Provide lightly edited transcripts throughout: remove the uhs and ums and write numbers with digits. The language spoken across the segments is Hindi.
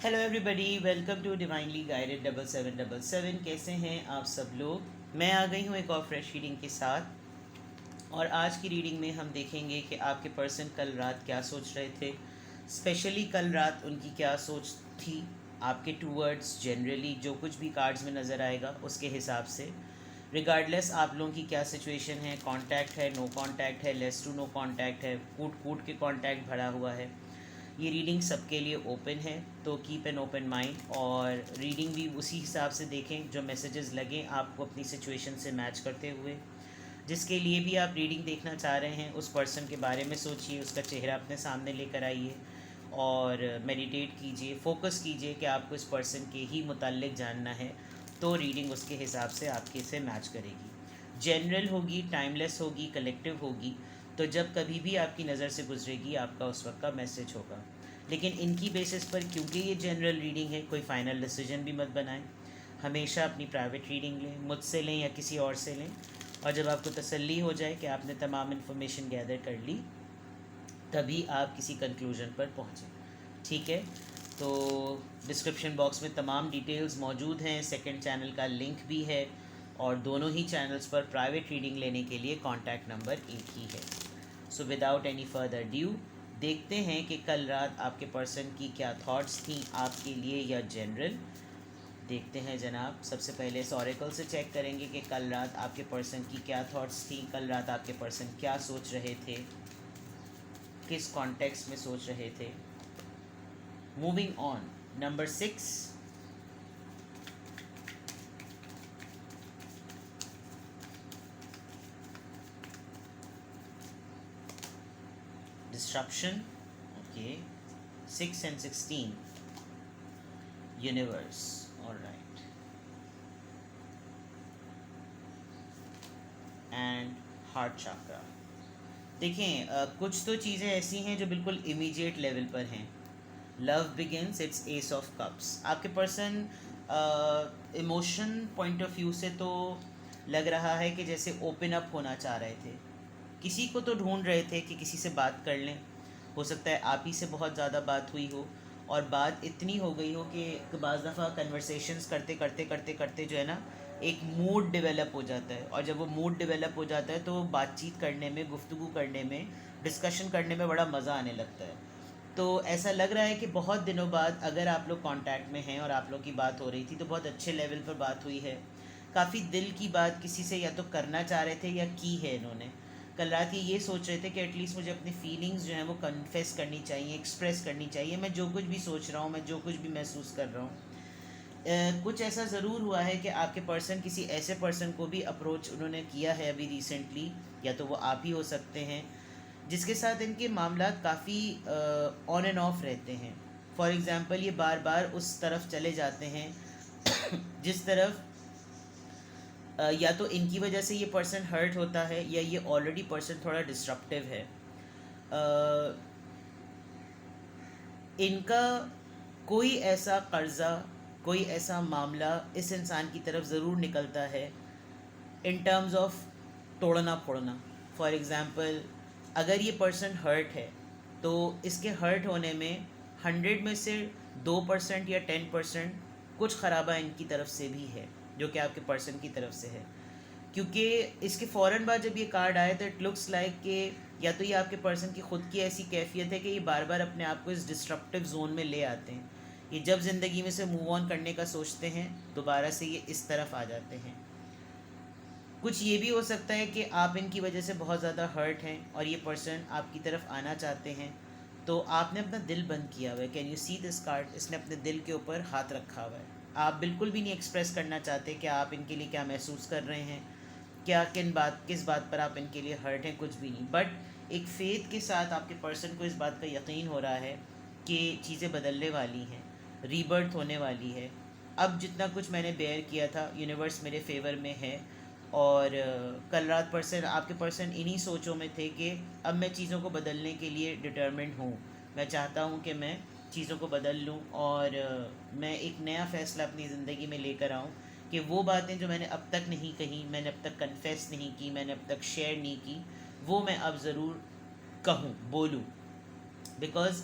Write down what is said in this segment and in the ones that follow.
Hello everybody, welcome to divinely guided 7777। कैसे हैं आप सब लोग। मैं आ गई हूँ एक और फ्रेश रीडिंग के साथ। और आज की रीडिंग में हम देखेंगे कि आपके पर्सन कल रात क्या सोच रहे थे। स्पेशली कल रात उनकी क्या सोच थी आपके टूवर्ड्स। जनरली जो कुछ भी कार्ड्स में नज़र आएगा उसके हिसाब से, रिगार्डलेस आप लोगों की क्या सिचुएशन है, कांटेक्ट है, नो कांटेक्ट है, लेस टू नो कांटेक्ट है, कूट कूट के कांटेक्ट भरा हुआ है, ये रीडिंग सबके लिए ओपन है। तो कीप एन ओपन माइंड और रीडिंग भी उसी हिसाब से देखें जो मैसेजेस लगें आपको अपनी सिचुएशन से मैच करते हुए। जिसके लिए भी आप रीडिंग देखना चाह रहे हैं उस पर्सन के बारे में सोचिए, उसका चेहरा अपने सामने लेकर आइए और मेडिटेट कीजिए, फोकस कीजिए कि आपको इस पर्सन के ही मुताल्लिक जानना है। तो रीडिंग उसके हिसाब से आपके से मैच करेगी। जनरल होगी, टाइमलेस होगी, कलेक्टिव होगी। तो जब कभी भी आपकी नज़र से गुजरेगी आपका उस वक्त का मैसेज होगा। लेकिन इनकी बेसिस पर, क्योंकि ये जनरल रीडिंग है, कोई फ़ाइनल डिसीजन भी मत बनाएं। हमेशा अपनी प्राइवेट रीडिंग लें, मुझसे लें या किसी और से लें। और जब आपको तसल्ली हो जाए कि आपने तमाम इन्फॉर्मेशन गैदर कर ली, तभी आप किसी कंक्लूजन पर पहुँचें। ठीक है। तो डिस्क्रिप्शन बॉक्स में तमाम डिटेल्स मौजूद हैं, सेकंड चैनल का लिंक भी है, और दोनों ही चैनल्स पर प्राइवेट रीडिंग लेने के लिए कॉन्टैक्ट नंबर एक ही है। So without any further due, देखते हैं कि कल रात आपके पर्सन की क्या थॉट्स थी आपके लिए या जनरल। देखते हैं जनाब। सबसे पहले इस ऑरेकल से चेक करेंगे कि कल रात आपके पर्सन की क्या थॉट्स थी, कल रात आपके पर्सन क्या सोच रहे थे, किस कॉन्टेक्स्ट में सोच रहे थे। Moving on, number 6, disruption. Okay, 6 and 16, universe. All right, and heart chakra. देखें, कुछ तो चीज़ें ऐसी हैं जो बिल्कुल इमीडिएट लेवल पर हैं। Love begins, it's ace of cups. आपके person emotion point of view से तो लग रहा है कि जैसे ओपन अप होना चाह रहे थे, किसी को तो ढूंढ रहे थे कि किसी से बात कर लें। हो सकता है आप ही से बहुत ज़्यादा बात हुई हो और बात इतनी हो गई हो कि बाज़ दफ़ा कन्वर्सेशंस करते करते करते करते जो है ना, एक मूड डेवलप हो जाता है। और जब वो मूड डेवलप हो जाता है तो बातचीत करने में, गुफ्तगू करने में, डिस्कशन करने में बड़ा मज़ा आने लगता है। तो ऐसा लग रहा है कि बहुत दिनों बाद अगर आप लोग कांटेक्ट में हैं और आप लोग की बात हो रही थी तो बहुत अच्छे लेवल पर बात हुई है। काफ़ी दिल की बात किसी से या तो करना चाह रहे थे या की है इन्होंने। कल रात ये सोच रहे थे कि एटलीस्ट मुझे अपनी फीलिंग्स जो हैं वो कन्फेस करनी चाहिए, एक्सप्रेस करनी चाहिए। मैं जो कुछ भी सोच रहा हूँ, मैं जो कुछ भी महसूस कर रहा हूँ। कुछ ऐसा ज़रूर हुआ है कि आपके पर्सन किसी ऐसे पर्सन को भी अप्रोच उन्होंने किया है अभी रिसेंटली, या तो वो आप ही हो सकते हैं, जिसके साथ इनके मामला काफ़ी ऑन एंड ऑफ रहते हैं। फॉर एग्ज़ाम्पल, ये बार बार उस तरफ चले जाते हैं जिस तरफ या तो इनकी वजह से ये पर्सन हर्ट होता है या ये ऑलरेडी पर्सन थोड़ा डिस्ट्रप्टिव है। इनका कोई ऐसा कर्ज़ा, कोई ऐसा मामला इस इंसान की तरफ ज़रूर निकलता है इन टर्म्स ऑफ तोड़ना फोड़ना। फॉर एग्ज़ाम्पल, अगर ये पर्सन हर्ट है तो इसके हर्ट होने में 100 में से 2% या 10% कुछ ख़राबा इनकी तरफ से भी है, जो कि आपके पर्सन की तरफ से है। क्योंकि इसके फ़ौरन बाद जब ये कार्ड आया तो इट लुक्स लाइक कि या तो ये आपके पर्सन की ख़ुद की ऐसी कैफियत है कि ये बार बार अपने आप को इस डिस्ट्रप्टिव जोन में ले आते हैं। ये जब ज़िंदगी में से मूव ऑन करने का सोचते हैं दोबारा से ये इस तरफ आ जाते हैं। कुछ ये भी हो सकता है कि आप इनकी वजह से बहुत ज़्यादा हर्ट हैं और ये पर्सन आपकी तरफ आना चाहते हैं, तो आपने अपना दिल बंद किया हुआ है। Can you see this card? इसने अपने दिल के ऊपर हाथ रखा हुआ है। आप बिल्कुल भी नहीं एक्सप्रेस करना चाहते कि आप इनके लिए क्या महसूस कर रहे हैं, क्या किस बात पर आप इनके लिए हर्ट हैं, कुछ भी नहीं। बट एक फ़ेथ के साथ आपके पर्सन को इस बात का यकीन हो रहा है कि चीज़ें बदलने वाली हैं, रीबर्थ होने वाली है। अब जितना कुछ मैंने बेयर किया था, यूनिवर्स मेरे फेवर में है। और कल रात पर्सन, आपके पर्सन इन्हीं सोचों में थे कि अब मैं चीज़ों को बदलने के लिए डिटर्मिन्ड हूँ। मैं चाहता हूँ कि मैं चीज़ों को बदल लूँ और मैं एक नया फ़ैसला अपनी ज़िंदगी में लेकर आऊँ कि वो बातें जो मैंने अब तक नहीं कही, मैंने अब तक कन्फेस नहीं की, मैंने अब तक शेयर नहीं की, वो मैं अब ज़रूर कहूँ, बोलूँ। बिकॉज़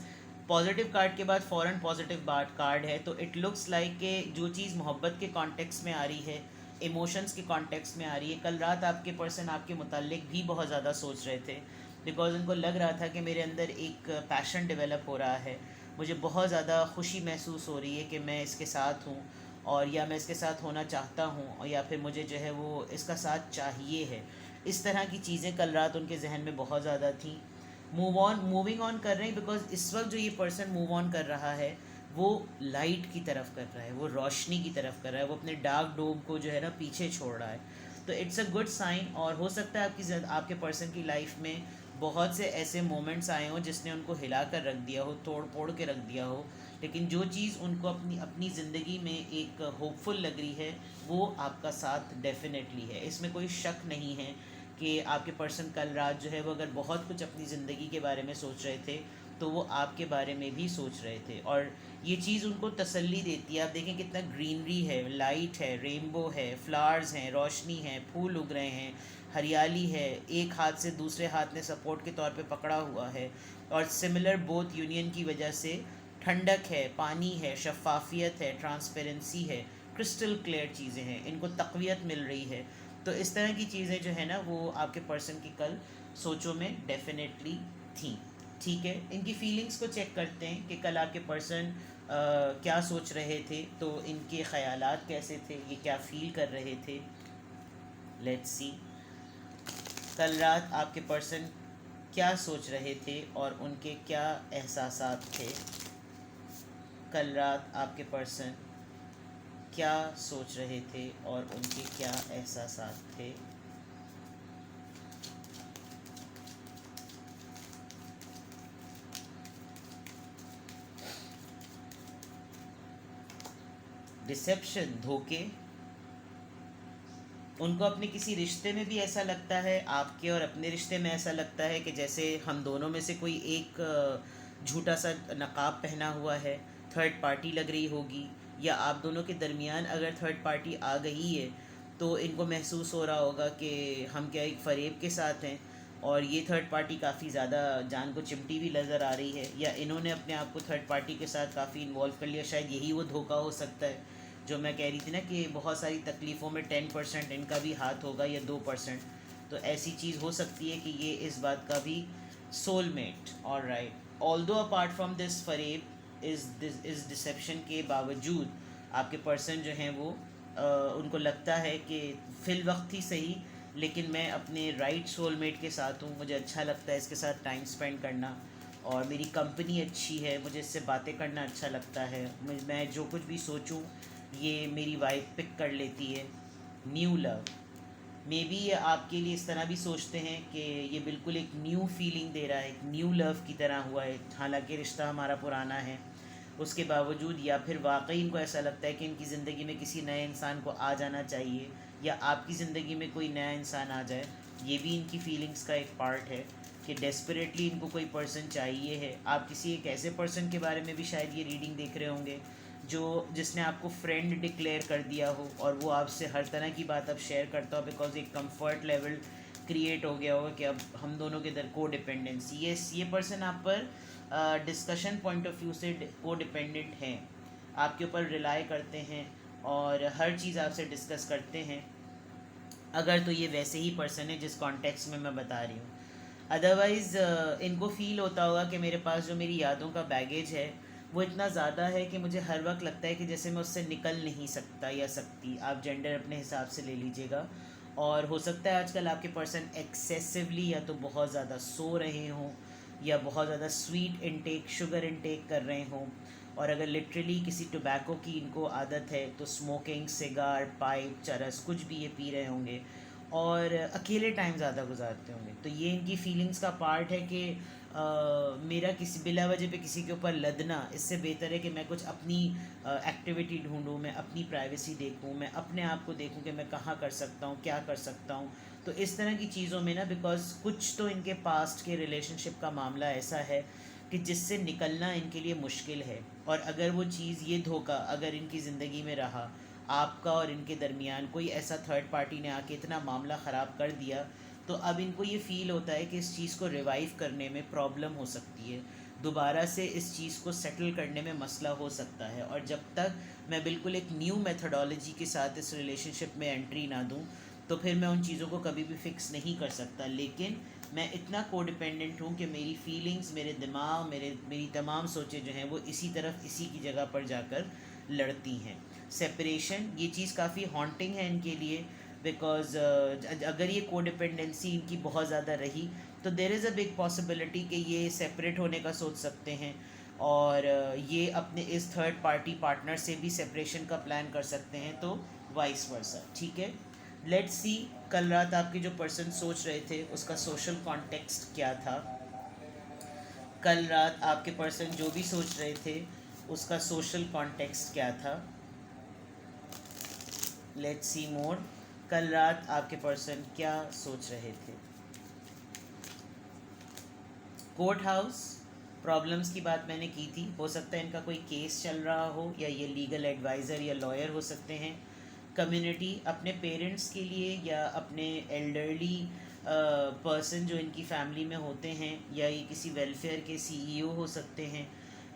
पॉजिटिव कार्ड के बाद फ़ौरन पॉजिटिव कार्ड है, तो इट लुक्स लाइक कि जो चीज़ मोहब्बत के कॉन्टेक्स्ट में आ रही है, इमोशंस के कॉन्टेक्स्ट में आ रही है। कल रात आपके पर्सन आपके मुताल्लिक भी बहुत ज़्यादा सोच रहे थे, बिकॉज उनको लग रहा था कि मेरे अंदर एक पैशन डेवलप हो रहा है, मुझे बहुत ज़्यादा खुशी महसूस हो रही है कि मैं इसके साथ हूँ, और या मैं इसके साथ होना चाहता हूँ, और या फिर मुझे जो है वो इसका साथ चाहिए है। इस तरह की चीज़ें कल रात उनके जहन में बहुत ज़्यादा थी। मूविंग ऑन कर रहे हैं, बिकॉज इस वक्त जो ये पर्सन मूव ऑन कर रहा है वो लाइट की तरफ कर रहा है, वो रोशनी की तरफ कर रहा है, वो अपने डार्क डोम को जो है ना पीछे छोड़ रहा है। तो इट्स अ गुड साइन। और हो सकता है आपके पर्सन की लाइफ में बहुत से ऐसे मोमेंट्स आए हों जिसने उनको हिला कर रख दिया हो, तोड़ फोड़ के रख दिया हो, लेकिन जो चीज़ उनको अपनी अपनी ज़िंदगी में एक होपफुल लग रही है वो आपका साथ डेफिनेटली है। इसमें कोई शक नहीं है कि आपके पर्सन कल रात जो है वो अगर बहुत कुछ अपनी ज़िंदगी के बारे में सोच रहे थे तो वो आपके बारे में भी सोच रहे थे, और ये चीज़ उनको तसल्ली देती है। आप देखें कितना ग्रीनरी है, लाइट है, रेनबो है, फ्लावर्स हैं, रोशनी है, फूल उग रहे हैं, हरियाली है, एक हाथ से दूसरे हाथ ने सपोर्ट के तौर पे पकड़ा हुआ है, और सिमिलर बोथ यूनियन की वजह से ठंडक है, पानी है, शफाफियत है, ट्रांसपेरेंसी है, क्रिस्टल क्लियर चीज़ें हैं, इनको तक़वियत मिल रही है। तो इस तरह की चीज़ें जो है ना वो आपके पर्सन की कल सोचों में डेफिनेटली थी। ठीक है, इनकी फीलिंग्स को चेक करते हैं कि कल आपके पर्सन क्या सोच रहे थे, तो इनके ख़यालात कैसे थे, ये क्या फ़ील कर रहे थे। लेट्स सी कल रात आपके पर्सन क्या सोच रहे थे और उनके क्या एहसासात थे। कल रात आपके पर्सन क्या सोच रहे थे और उनके क्या एहसासात थे। डिसेप्शन, धोखे। उनको अपने किसी रिश्ते में भी ऐसा लगता है, आपके और अपने रिश्ते में ऐसा लगता है कि जैसे हम दोनों में से कोई एक झूठा सा नकाब पहना हुआ है, थर्ड पार्टी लग रही होगी, या आप दोनों के दरमियान अगर थर्ड पार्टी आ गई है तो इनको महसूस हो रहा होगा कि हम क्या एक फ़रेब के साथ हैं, और ये थर्ड पार्टी काफ़ी ज़्यादा जान को चिमटी भी नज़र आ रही है, या इन्होंने अपने आप को थर्ड पार्टी के साथ काफ़ी इन्वॉल्व कर लिया। शायद यही वो धोखा हो सकता है जो मैं कह रही थी ना कि बहुत सारी तकलीफ़ों में 10% इनका भी हाथ होगा या 2%। तो ऐसी चीज़ हो सकती है कि ये इस बात का भी सोलमेट। और right, although apart from this फरेब इस डिसेप्शन के बावजूद आपके पर्सन जो हैं वो उनको लगता है कि फ़िल वक्त ही सही, लेकिन मैं अपने राइट सोलमेट के साथ हूँ, मुझे अच्छा लगता है इसके साथ टाइम स्पेंड करना, और मेरी कंपनी अच्छी है, मुझे इससे बातें करना अच्छा लगता है, मैं जो कुछ भी सोचूं ये मेरी वाइफ पिक कर लेती है। न्यू लव, मे बी ये आपके लिए इस तरह भी सोचते हैं कि ये बिल्कुल एक न्यू फीलिंग दे रहा है, एक न्यू लव की तरह हुआ है, हालांकि रिश्ता हमारा पुराना है उसके बावजूद, या फिर वाकई इनको ऐसा लगता है कि इनकी ज़िंदगी में किसी नए इंसान को आ जाना चाहिए, या आपकी ज़िंदगी में कोई नया इंसान आ जाए। ये भी इनकी फीलिंग्स का एक पार्ट है कि डेस्परेटली इनको कोई पर्सन चाहिए है। आप किसी एक ऐसे पर्सन के बारे में भी शायद ये रीडिंग देख रहे होंगे जिसने आपको फ्रेंड डिक्लेयर कर दिया हो, और वो आपसे हर तरह की बात अब शेयर करता हो, बिकॉज एक कंफर्ट लेवल क्रिएट हो गया होगा कि अब हम दोनों के दर को डिपेंडेंसी। ये पर्सन आप पर डिस्कशन पॉइंट ऑफ व्यू से को डिपेंडेंट हैं, आपके ऊपर रिलाई करते हैं और हर चीज़ आपसे डिस्कस करते हैं, अगर तो ये वैसे ही पर्सन है जिस कॉन्टेक्स्ट में मैं बता रही हूँ। अदरवाइज़ इनको फ़ील होता होगा कि मेरे पास जो मेरी यादों का बैगेज है वो इतना ज़्यादा है कि मुझे हर वक्त लगता है कि जैसे मैं उससे निकल नहीं सकता या सकती। आप जेंडर अपने हिसाब से ले लीजिएगा। और हो सकता है आजकल आपके पर्सन एक्सेसिवली या तो बहुत ज़्यादा सो रहे हों, या बहुत ज़्यादा स्वीट इनटेक, शुगर इनटेक कर रहे हों, और अगर लिटरली किसी टोबैको की इनको आदत है तो स्मोकिंग, सिगार, पाइप, चरस कुछ भी ये पी रहे होंगे, और अकेले टाइम ज़्यादा गुजारते होंगे। तो ये इनकी फीलिंग्स का पार्ट है कि मेरा किसी बिला वजह पे किसी के ऊपर लदना, इससे बेहतर है कि मैं कुछ अपनी एक्टिविटी ढूंढूं, मैं अपनी प्राइवेसी देखूं, मैं अपने आप को देखूं कि मैं कहाँ कर सकता हूँ, क्या कर सकता हूँ। तो इस तरह की चीज़ों में ना, बिकॉज कुछ तो इनके पास्ट के रिलेशनशिप का मामला ऐसा है कि जिससे निकलना इनके लिए मुश्किल है, और अगर वो चीज़, ये धोखा अगर इनकी ज़िंदगी में रहा, आपका और इनके दरमियान कोई ऐसा थर्ड पार्टी ने आके इतना मामला ख़राब कर दिया, तो अब इनको ये फ़ील होता है कि इस चीज़ को रिवाइव करने में प्रॉब्लम हो सकती है। दोबारा से इस चीज़ को सेटल करने में मसला हो सकता है। और जब तक मैं बिल्कुल एक न्यू मेथडोलॉजी के साथ इस रिलेशनशिप में एंट्री ना दूं, तो फिर मैं उन चीज़ों को कभी भी फिक्स नहीं कर सकता। लेकिन मैं इतना कोडिपेंडेंट हूँ कि मेरी फीलिंग्स, मेरे दिमाग, मेरी तमाम सोचें जो हैं वो इसी तरफ, इसी की जगह पर जाकर लड़ती हैं। सेपरेशन ये चीज़ काफ़ी हॉन्टिंग है इनके लिए, बिकॉज अगर ये कोडिपेंडेंसी इनकी बहुत ज़्यादा रही तो there is a big possibility कि ये सेपरेट होने का सोच सकते हैं, और ये अपने इस थर्ड पार्टी पार्टनर से भी सेपरेशन का प्लान कर सकते हैं, तो वाइस वर्सा। ठीक है, लेट्स सी कल रात आपके जो पर्सन सोच रहे थे उसका सोशल कॉन्टेक्स्ट क्या था। कल रात आपके पर्सन जो भी सोच रहे थे उसका सोशल कॉन्टेक्स्ट क्या था। लेट्स सी मोर, कल रात आपके पर्सन क्या सोच रहे थे। कोर्ट हाउस, प्रॉब्लम्स की बात मैंने की थी। हो सकता है इनका कोई केस चल रहा हो, या ये लीगल एडवाइज़र या लॉयर हो सकते हैं। कम्युनिटी, अपने पेरेंट्स के लिए या अपने एल्डरली पर्सन जो इनकी फैमिली में होते हैं, या ये किसी वेलफेयर के सीईओ हो सकते हैं,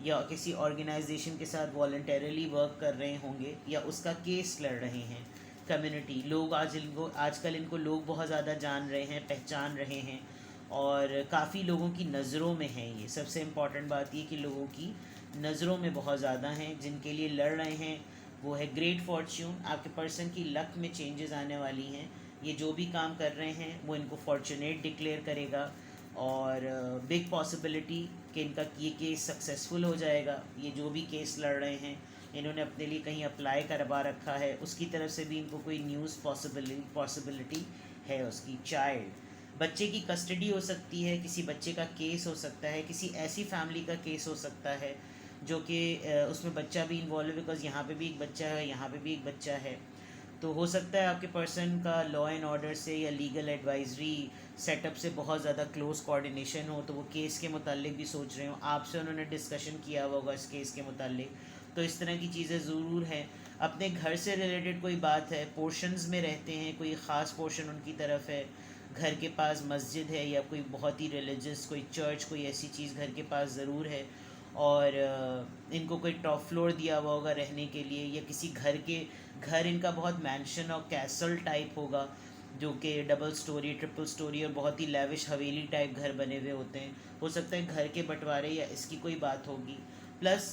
या किसी ऑर्गेनाइजेशन के साथ वॉलंटरली वर्क कर रहे होंगे, या उसका केस लड़ रहे हैं। कम्युनिटी, लोग आजकल इनको लोग बहुत ज़्यादा जान रहे हैं, पहचान रहे हैं, और काफ़ी लोगों की नज़रों में है। ये सबसे इम्पॉर्टेंट बात ये कि लोगों की नज़रों में बहुत ज़्यादा हैं। जिनके लिए लड़ रहे हैं वो है ग्रेट फॉर्च्यून। आपके पर्सन की लक में चेंजेस आने वाली हैं। ये जो भी काम कर रहे हैं वो इनको फॉर्चुनेट डिक्लेयर करेगा, और बिग पॉसिबिलिटी कि इनका ये केस सक्सेसफुल हो जाएगा। ये जो भी केस लड़ रहे हैं, इन्होंने अपने लिए कहीं अप्लाई करवा रखा है, उसकी तरफ से भी इनको कोई न्यूज़ पॉसिबिलिटी है। उसकी चाइल्ड, बच्चे की कस्टडी हो सकती है, किसी बच्चे का केस हो सकता है, किसी ऐसी फैमिली का केस हो सकता है जो कि उसमें बच्चा भी इन्वॉल्व है, बिकॉज यहाँ पे भी एक बच्चा है, यहाँ पे भी एक बच्चा है। तो हो सकता है आपके पर्सन का लॉ एंड ऑर्डर से या लीगल एडवाइजरी सेटअप से बहुत ज़्यादा क्लोज कोऑर्डिनेशन हो, तो वो केस के मुतालिक भी सोच रहे हो, आपसे उन्होंने डिस्कशन किया हुआ होगा इस केस के मुतालिक। तो इस तरह की चीज़ें ज़रूर हैं। अपने घर से रिलेटेड कोई बात है, पोर्शंस में रहते हैं, कोई ख़ास पोर्शन उनकी तरफ है, घर के पास मस्जिद है, या कोई बहुत ही रिलीजियस कोई चर्च, कोई ऐसी चीज़ घर के पास ज़रूर है, और इनको कोई टॉप फ्लोर दिया हुआ होगा रहने के लिए, या किसी घर इनका बहुत मैंशन और कैसल टाइप होगा, जो कि डबल स्टोरी, ट्रिपल स्टोरी और बहुत ही लेविश हवेली टाइप घर बने हुए होते हैं। हो सकता है घर के बंटवारे या इसकी कोई बात होगी। प्लस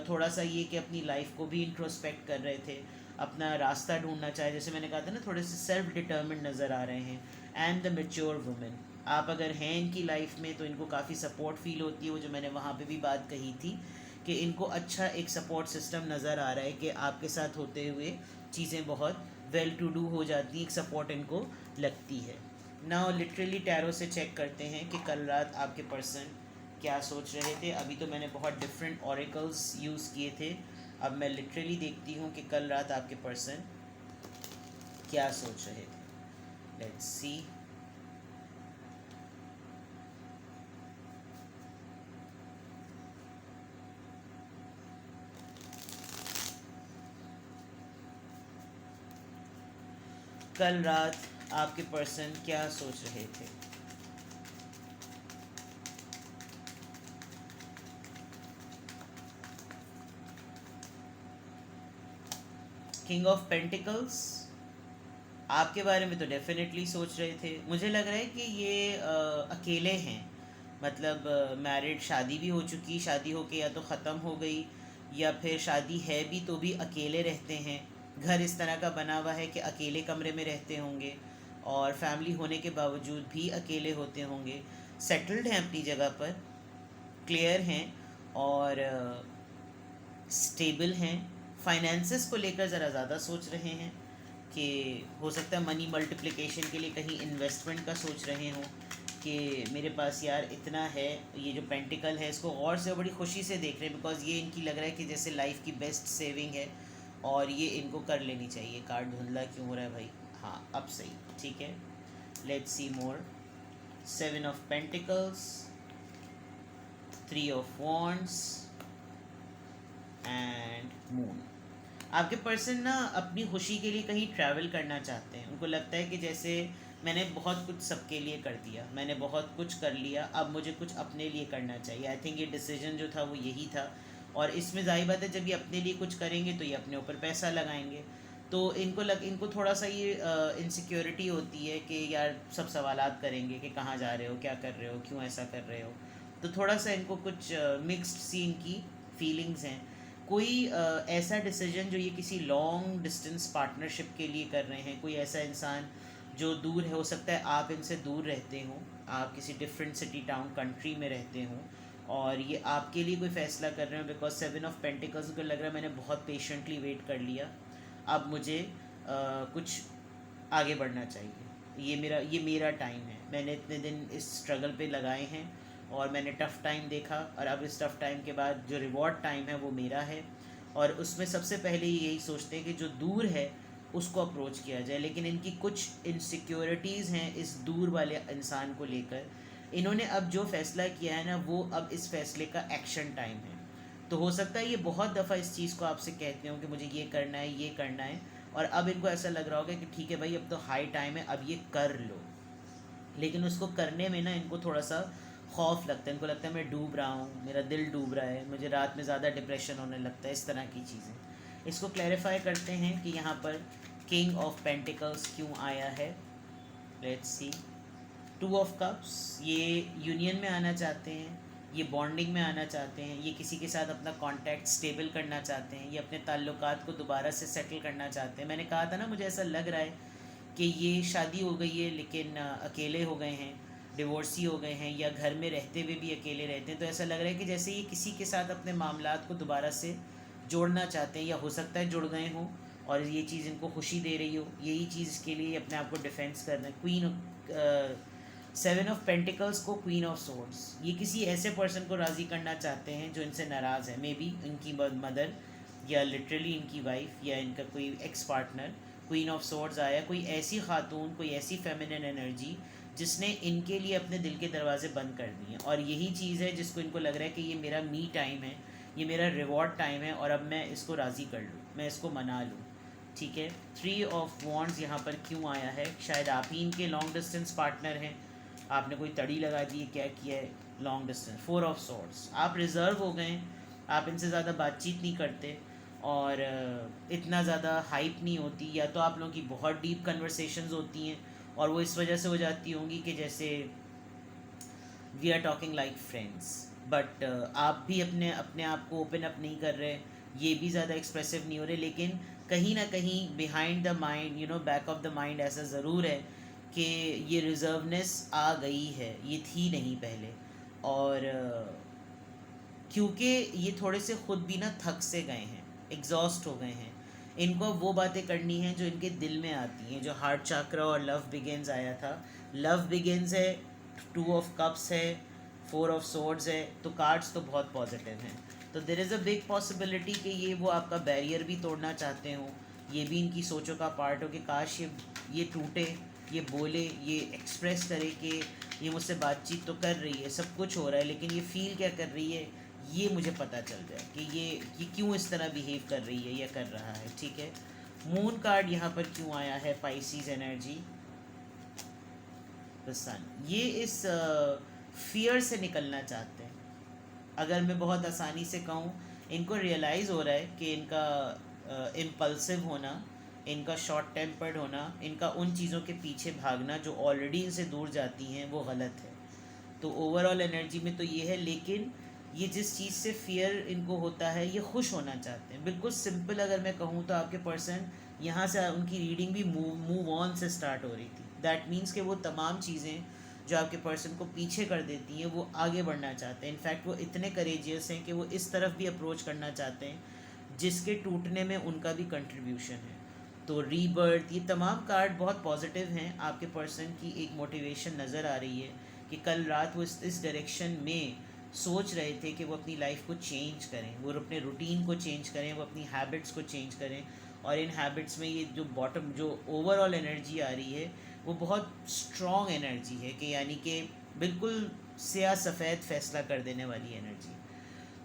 थोड़ा सा ये कि अपनी लाइफ को भी इंट्रोस्पेक्ट कर रहे थे, अपना रास्ता ढूंढना चाहे, जैसे मैंने कहा था ना, थोड़े से सेल्फ डिटर्मिन्ड नज़र आ रहे हैं। एंड द मेच्योर वुमेन, आप अगर हैं इनकी लाइफ में तो इनको काफ़ी सपोर्ट फील होती है। वो जो मैंने वहाँ पे भी बात कही थी कि इनको अच्छा एक सपोर्ट सिस्टम नज़र आ रहा है, कि आपके साथ होते हुए चीज़ें बहुत वेल टू डू हो जाती हैं, एक सपोर्ट इनको लगती है। नाउ लिटरली टैरो से चेक करते हैं कि कल रात आपके पर्सन क्या सोच रहे थे। अभी तो मैंने बहुत डिफरेंट ऑरिकल्स यूज़ किए थे, अब मैं लिटरली देखती हूँ कि कल रात आपके पर्सन क्या सोच रहे थे। Let's see. कल रात आपके पर्सन क्या सोच रहे थे। किंग ऑफ पेंटिकल्स, आपके बारे में तो डेफिनेटली सोच रहे थे। मुझे लग रहा है कि ये अकेले हैं, मतलब मैरिड, शादी भी हो चुकी, शादी होके या तो ख़त्म हो गई, या फिर शादी है भी तो भी अकेले रहते हैं। घर इस तरह का बना हुआ है कि अकेले कमरे में रहते होंगे, और फैमिली होने के बावजूद भी अकेले होते होंगे। सेटल्ड हैं अपनी जगह पर, क्लियर हैं, और स्टेबल हैं। फाइनेंसेस को लेकर ज़रा ज़्यादा सोच रहे हैं, कि हो सकता है मनी मल्टीप्लिकेशन के लिए कहीं इन्वेस्टमेंट का सोच रहे हों, कि मेरे पास यार इतना है। ये जो पेंटिकल है इसको और से बड़ी खुशी से देख रहे हैं, बिकॉज ये इनकी लग रहा है कि जैसे लाइफ की बेस्ट सेविंग है, और ये इनको कर लेनी चाहिए। कार्ड धुंधला क्यों हो रहा है भाई? हाँ, अब सही, ठीक है। Let's see more. 7 of pentacles, 3 of wands and moon. आपके पर्सन ना अपनी खुशी के लिए कहीं ट्रैवल करना चाहते हैं। उनको लगता है कि जैसे मैंने बहुत कुछ सबके लिए कर दिया, मैंने बहुत कुछ कर लिया, अब मुझे कुछ अपने लिए करना चाहिए। आई थिंक ये डिसीजन जो था वो यही था। और इसमें ज़ाहिर बात है जब ये अपने लिए कुछ करेंगे तो ये अपने ऊपर पैसा लगाएंगे, तो इनको थोड़ा सा ये इनसिक्योरिटी होती है कि यार सब सवालात करेंगे कि कहाँ जा रहे हो, क्या कर रहे हो, क्यों ऐसा कर रहे हो। तो थोड़ा सा इनको कुछ मिक्स्ड सी इनकी फीलिंग्स हैं। कोई ऐसा डिसीजन जो ये किसी लॉन्ग डिस्टेंस पार्टनरशिप के लिए कर रहे हैं, कोई ऐसा इंसान जो दूर है, हो सकता है आप इनसे दूर रहते हो, आप किसी डिफरेंट सिटी टाउन कंट्री में रहते हो और ये आपके लिए कोई फ़ैसला कर रहे हो बिकॉज 7 ऑफ पेंटिकल्स को लग रहा है मैंने बहुत पेशेंटली वेट कर लिया, अब मुझे कुछ आगे बढ़ना चाहिए, ये मेरा टाइम है, मैंने इतने दिन इस स्ट्रगल पे लगाए हैं और मैंने टफ़ टाइम देखा और अब इस टफ़ टाइम के बाद जो रिवॉर्ड टाइम है वो मेरा है। और उसमें सबसे पहले यही सोचते हैं कि जो दूर है उसको अप्रोच किया जाए, लेकिन इनकी कुछ इनसिक्योरिटीज़ हैं इस दूर वाले इंसान को लेकर। इन्होंने अब जो फ़ैसला किया है ना, वो अब इस फ़ैसले का एक्शन टाइम है। तो हो सकता है ये बहुत दफ़ा इस चीज़ को आपसे कहते हो कि मुझे ये करना है, ये करना है, और अब इनको ऐसा लग रहा होगा कि ठीक है भाई अब तो हाई टाइम है, अब ये कर लो। लेकिन उसको करने में ना इनको थोड़ा सा खौफ लगता है, इनको लगता है मैं डूब रहा हूँ, मेरा दिल डूब रहा है, मुझे रात में ज़्यादा डिप्रेशन होने लगता है, इस तरह की चीज़ें। इसको क्लैरिफाई करते हैं कि यहाँ पर किंग ऑफ पेंटिकल्स क्यों आया है। Let's see. 2 ऑफ कप्स, ये यूनियन में आना चाहते हैं, ये बॉन्डिंग में आना चाहते हैं, ये किसी के साथ अपना कांटेक्ट स्टेबल करना चाहते हैं, ये अपने ताल्लुकात को दोबारा से सेटल करना चाहते हैं। मैंने कहा था ना मुझे ऐसा लग रहा है कि ये शादी हो गई है लेकिन अकेले हो गए हैं, डिवोर्सी हो गए हैं, या घर में रहते हुए भी अकेले रहते हैं। तो ऐसा लग रहा है कि जैसे ये किसी के साथ अपने मामलात को दोबारा से जोड़ना चाहते हैं, या हो सकता है जुड़ गए हों और ये चीज़ इनको खुशी दे रही हो, यही चीज़ के लिए अपने आप को डिफेंस कर रहे हैं। क्वीन 7 ऑफ पेंटिकल्स को क्वीन ऑफ सोर्ड्स, ये किसी ऐसे पर्सन को राज़ी करना चाहते हैं जो इनसे नाराज़ है, मे बी इनकी मदर या लिटरली इनकी वाइफ या इनका कोई ex partner. Queen of swords आया, कोई ऐसी खातून, कोई ऐसी फेमिनिन एनर्जी जिसने इनके लिए अपने दिल के दरवाजे बंद कर दिए, और यही चीज़ है जिसको इनको लग रहा है कि ये मेरा मी टाइम है, ये मेरा रिवॉर्ड टाइम है, और अब मैं इसको राज़ी कर लूँ, मैं इसको मना लूँ। ठीक है। 3 ऑफ वॉन्ड्स यहाँ पर क्यों आया है? शायद आप ही इनके लॉन्ग डिस्टेंस पार्टनर हैं, आपने कोई तड़ी लगा दी है, क्या किया है, लॉन्ग डिस्टेंस। 4 ऑफ सॉर्ड्स, आप रिज़र्व हो गए, आप इनसे ज़्यादा बातचीत नहीं करते और इतना ज़्यादा हाइप नहीं होती, या तो आप लोगों की बहुत डीप कन्वर्सेशंस होती हैं और वो इस वजह से हो जाती होंगी कि जैसे we are talking like friends, but आप भी अपने अपने आप को ओपन अप नहीं कर रहे, ये भी ज़्यादा एक्सप्रेसिव नहीं हो रहे, लेकिन कहीं ना कहीं behind the mind, back of the mind ऐसा ज़रूर है कि ये रिजर्वनेस आ गई है, ये थी नहीं पहले। और क्योंकि ये थोड़े से ख़ुद भी ना थक से गए हैं, एग्जॉस्ट हो गए हैं, इनको अब वो बातें करनी हैं जो इनके दिल में आती हैं, जो हार्ट चाक्रा और लव बिगिंस आया था। लव बिगिंस है, 2 ऑफ कप्स है, 4 ऑफ सोर्ड्स है, तो कार्ड्स तो बहुत पॉजिटिव हैं। तो there is a big possibility कि ये वो आपका बैरियर भी तोड़ना चाहते हों, ये भी इनकी सोचों का पार्ट हो कि काश ये टूटे, ये बोले, ये एक्सप्रेस करे कि ये मुझसे बातचीत तो कर रही है, सब कुछ हो रहा है, लेकिन ये फील क्या कर रही है ये मुझे पता चल जाए कि ये क्यों इस तरह बिहेव कर रही है या कर रहा है। ठीक है। मून कार्ड यहाँ पर क्यों आया है? पाइसीज एनर्जी, द सन, ये इस फियर से निकलना चाहते हैं। अगर मैं बहुत आसानी से कहूँ, इनको रियलाइज़ हो रहा है कि इनका इम्पल्सिव होना, इनका शॉर्ट टेम्पर्ड होना, इनका उन चीज़ों के पीछे भागना जो ऑलरेडी इनसे दूर जाती हैं वो गलत है। तो ओवरऑल एनर्जी में तो ये है, लेकिन ये जिस चीज़ से फियर इनको होता है, ये खुश होना चाहते हैं। बिल्कुल सिंपल अगर मैं कहूँ तो आपके पर्सन यहाँ से, उनकी रीडिंग भी मूव ऑन से स्टार्ट हो रही थी। दैट मीन्स कि वो तमाम चीज़ें जो आपके पर्सन को पीछे कर देती हैं वो आगे बढ़ना चाहते हैं। इनफैक्ट वो इतने करेजियस हैं कि वो इस तरफ भी अप्रोच करना चाहते हैं जिसके टूटने में उनका भी कंट्रीब्यूशन है। तो रीबर्थ, ये तमाम कार्ड बहुत पॉजिटिव हैं। आपके पर्सन की एक मोटिवेशन नज़र आ रही है कि कल रात वो इस डायरेक्शन में सोच रहे थे कि वो अपनी लाइफ को चेंज करें, वो अपने रूटीन को चेंज करें, वो अपनी हैबिट्स को चेंज करें। और इन हैबिट्स में ये जो ओवरऑल एनर्जी आ रही है वो बहुत स्ट्रॉन्ग एनर्जी है, कि यानी कि बिल्कुल स्याह सफ़ेद फैसला कर देने वाली एनर्जी।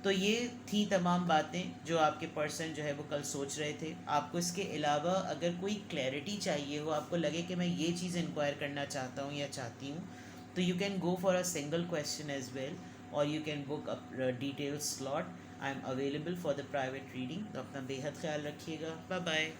तो ये थी तमाम बातें जो आपके पर्सन जो है वो कल सोच रहे थे। आपको इसके अलावा अगर कोई क्लैरिटी चाहिए हो, आपको लगे कि मैं ये चीज़ इंक्वायर करना चाहता हूँ या चाहती हूँ, तो you can go for a single question as well, और you can book a detail slot. I am available for the private reading. तो अपना बेहद ख्याल रखिएगा। Bye bye.